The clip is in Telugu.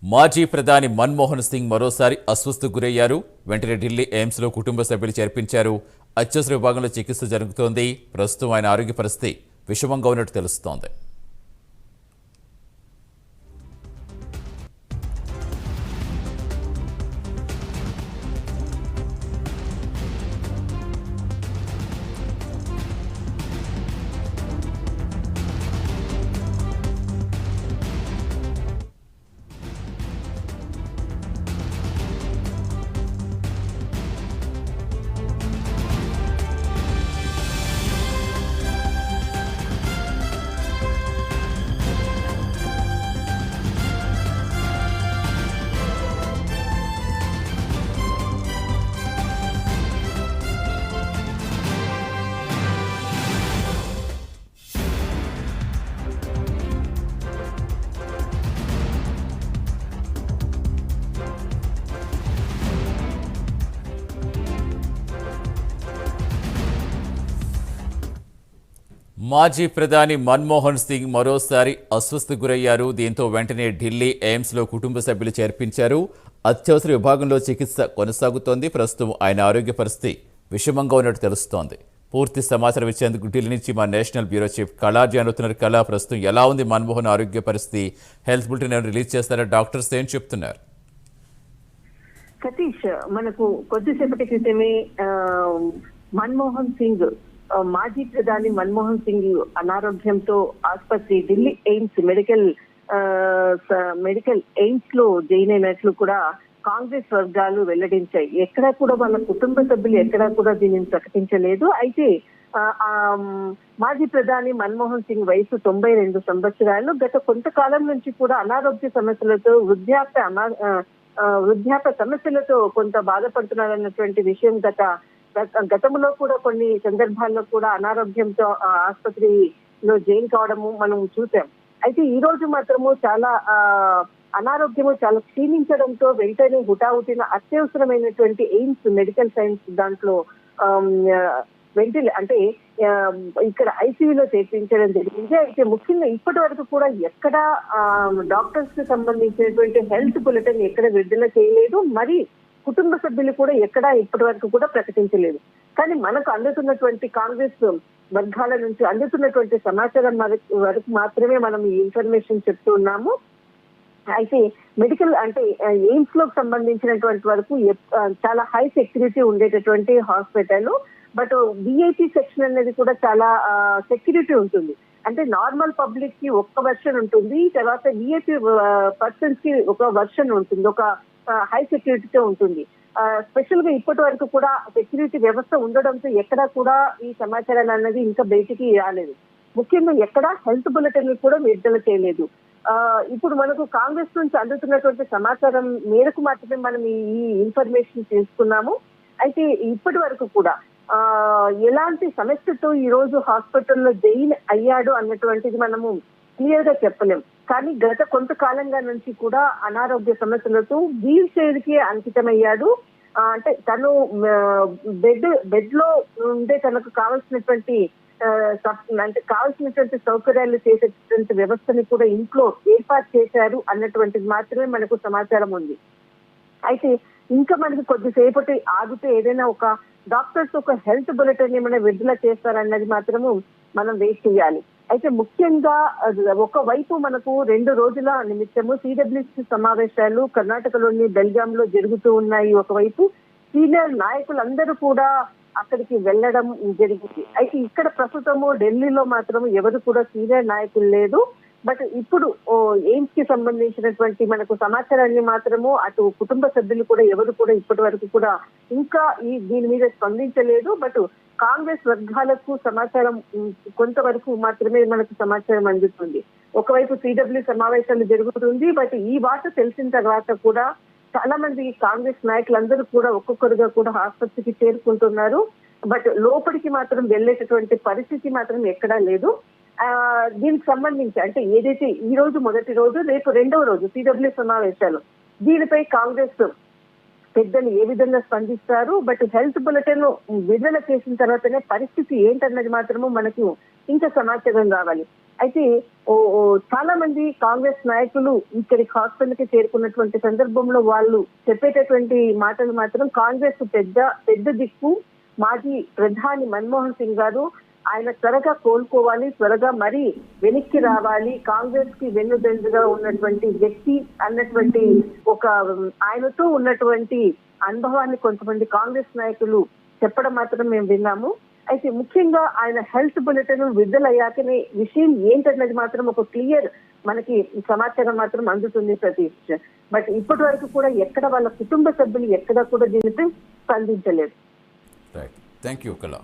మాజీ ప్రధాని మన్మోహన్ సింగ్ మరోసారి అస్వస్థకు గురయ్యారు. వెంటనే ఢిల్లీ ఎయిమ్స్లో కుటుంబ సభ్యులు చేర్పించారు. అత్యవసర విభాగంలో చికిత్స జరుగుతోంది. ప్రస్తుతం ఆయన ఆరోగ్య పరిస్థితి విషమంగా ఉన్నట్టు తెలుస్తోంది. మాజీ ప్రధాని మన్మోహన్ సింగ్ మరోసారి అస్వస్థకు గురయ్యారు. దీంతో వెంటనే ఢిల్లీ ఎయిమ్స్లో కుటుంబ సభ్యులు చేర్పించారు. అత్యవసర విభాగంలో చికిత్స కొనసాగుతోంది. ప్రస్తుతం ఆయన ఆరోగ్య పరిస్థితి విషమంగా ఉన్నట్టు తెలుస్తోంది. పూర్తి సమాచారం ఇచ్చేందుకు ఢిల్లీ నుంచి మా నేషనల్ బ్యూరో చీఫ్ కళా జానుతున్నారు. కళా, ప్రస్తుతం ఎలా ఉంది మన్మోహన్ ఆరోగ్య పరిస్థితి? హెల్త్ బులెటిన్ ఏమైనా రిలీజ్ చేస్తారా? డాక్టర్స్ ఏం చెప్తున్నారు? సతీష్, మనకు కొద్దిసేపటి క్రితమే మన్మోహన్ సింగ్ మాజీ ప్రధాని మన్మోహన్ సింగ్ అనారోగ్యంతో ఆసుపత్రి ఢిల్లీ ఎయిమ్స్ మెడికల్ ఎయిమ్స్ లో జాయిన్ అయినట్లు కూడా కాంగ్రెస్ వర్గాలు వెల్లడించాయి. ఎక్కడా కూడా వాళ్ళ కుటుంబ సభ్యులు ఎక్కడా కూడా దీనిని ప్రకటించలేదు. అయితే మాజీ ప్రధాని మన్మోహన్ సింగ్ వయసు 92 సంవత్సరాలు. గత కొంతకాలం నుంచి కూడా అనారోగ్య సమస్యలతో వృద్ధాప్య సమస్యలతో కొంత బాధపడుతున్నారన్నటువంటి విషయం గతంలో కూడా కొన్ని సందర్భాల్లో కూడా అనారోగ్యంతో ఆసుపత్రిలో జాయిన్ కావడము మనం చూసాం. అయితే ఈ రోజు మాత్రము చాలా అనారోగ్యము చాలా క్షీణించడంతో వెంటనే హుటాహుటిన అత్యవసరమైనటువంటి ఎయిమ్స్ మెడికల్ సైన్స్ దాంట్లో ఇక్కడ ఐసీయూలో చేర్పించడం జరిగింది. అయితే ముఖ్యంగా ఇప్పటి వరకు కూడా ఎక్కడ డాక్టర్స్ కి సంబంధించినటువంటి హెల్త్ బులెటిన్ ఎక్కడ విడుదల చేయలేదు. మరి కుటుంబ సభ్యులు కూడా ఎక్కడా ఇప్పటి వరకు కూడా ప్రకటించలేదు. కానీ మనకు అందుతున్నటువంటి కాంగ్రెస్ వర్గాల నుంచి అందుతున్నటువంటి సమాచారం వరకు మాత్రమే మనం ఈ ఇన్ఫర్మేషన్ చెప్తూ ఉన్నాము. అయితే మెడికల్ ఎయిమ్స్ లో సంబంధించినటువంటి వరకు చాలా హై సెక్యూరిటీ ఉండేటటువంటి హాస్పిటల్. బట్ విఐపి సెక్షన్ అనేది కూడా చాలా సెక్యూరిటీ ఉంటుంది. అంటే నార్మల్ పబ్లిక్ కి ఒక వర్షన్ ఉంటుంది, తర్వాత విఐపి పర్సన్స్ కి ఒక వర్షన్ ఉంటుంది, ఒక హై సెక్యూరిటీతో ఉంటుంది. స్పెషల్ గా ఇప్పటి వరకు కూడా సెక్యూరిటీ వ్యవస్థ ఉండడంతో ఎక్కడా కూడా ఈ సమాచారాలు అన్నది ఇంకా బయటికి రాలేదు. ముఖ్యంగా ఎక్కడా హెల్త్ బులెటిన్ కూడా విడుదల చేయలేదు. ఇప్పుడు మనకు కాంగ్రెస్ నుంచి అందుతున్నటువంటి సమాచారం మేరకు మాత్రమే మనం ఈ ఇన్ఫర్మేషన్ తీసుకున్నాము. అయితే ఇప్పటి వరకు కూడా ఎలాంటి సమస్యతో ఈ రోజు హాస్పిటల్లో జాయిన్ అయ్యాడు అన్నటువంటిది మనము క్లియర్ గా చెప్పలేం. కానీ గత కొంతకాలంగా నుంచి కూడా అనారోగ్య సమస్యలతో వీల్ చైర్ కి అంకితమయ్యాడు. అంటే తను బెడ్ లో ఉండే తనకు కావాల్సినటువంటి సౌకర్యాలు చేసేటువంటి వ్యవస్థని కూడా ఇంట్లో ఏర్పాటు చేశారు అన్నటువంటిది మాత్రమే మనకు సమాచారం ఉంది. అయితే ఇంకా మనకి కొద్దిసేపటి ఆగితే ఏదైనా ఒక డాక్టర్స్ ఒక హెల్త్ బులెటిన్ ఏమైనా విడుదల చేస్తారన్నది మాత్రము మనం వెయిట్ చేయాలి. అయితే ముఖ్యంగా ఒకవైపు మనకు 2 రోజుల నిమిత్తము సిడబ్ల్యూసీ సమావేశాలు కర్ణాటకలోని బెల్గాం లో జరుగుతూ ఉన్నాయి. ఒకవైపు సీనియర్ నాయకులందరూ కూడా అక్కడికి వెళ్ళడం జరిగింది. అయితే ఇక్కడ ప్రస్తుతము ఢిల్లీలో మాత్రం ఎవరు కూడా సీనియర్ నాయకులు లేదు. బట్ ఇప్పుడు ఎయిమ్స్ కి సంబంధించినటువంటి మనకు సమాచారాన్ని మాత్రము అటు కుటుంబ సభ్యులు కూడా ఎవరు కూడా ఇప్పటి వరకు కూడా ఇంకా దీని మీద స్పందించలేదు. బట్ కాంగ్రెస్ వర్గాలకు సమాచారం కొంతవరకు మాత్రమే మనకు సమాచారం అందుతుంది. ఒకవైపు సిడబ్ల్యూ సమావేశాలు జరుగుతుంది. బట్ ఈ వార్త తెలిసిన తర్వాత కూడా చాలా మంది కాంగ్రెస్ నాయకులందరూ కూడా ఒక్కొక్కరుగా కూడా ఆసుపత్రికి చేరుకుంటున్నారు. బట్ లోపలికి మాత్రం వెళ్ళేటటువంటి పరిస్థితి మాత్రం ఎక్కడా లేదు. దీనికి సంబంధించి ఏదైతే ఈ రోజు మొదటి రోజు, రేపు రెండవ రోజు సిడబ్ల్యూ సమావేశాలు, దీనిపై కాంగ్రెస్ పెద్దలు ఏ విధంగా స్పందిస్తారు. బట్ హెల్త్ బులెటిన్ విడుదల చేసిన తర్వాతనే పరిస్థితి ఏంటన్నది మాత్రము మనకు ఇంకా సమాచారం రావాలి. అయితే చాలా మంది కాంగ్రెస్ నాయకులు ఇక్కడి హాస్పిటల్ కి చేరుకున్నటువంటి సందర్భంలో వాళ్ళు చెప్పేటటువంటి మాటలు మాత్రం కాంగ్రెస్ పెద్ద దిక్కు మాజీ ప్రధాని మన్మోహన్ సింగ్ గారు, ఆయన త్వరగా కోలుకోవాలి, త్వరగా మరి వెనక్కి రావాలి, కాంగ్రెస్ కి వెన్నుదన్నుగా ఉన్నటువంటి వ్యక్తి అన్నటువంటి ఒక ఆయనతో ఉన్నటువంటి అనుభవాన్ని కొంతమంది కాంగ్రెస్ నాయకులు చెప్పడం మాత్రం మేము విన్నాము. అయితే ముఖ్యంగా ఆయన హెల్త్ బులెటిన్ విడుదలయ్యాకనే విషయం ఏంటన్నది మాత్రం ఒక క్లియర్ మనకి సమాచారం మాత్రం అందుతుంది సతీష్. బట్ ఇప్పటి వరకు కూడా ఎక్కడ వాళ్ళ కుటుంబ సభ్యులు ఎక్కడ కూడా దీనిపై స్పందించలేదు. రైట్, థ్యాంక్ యూ కళ.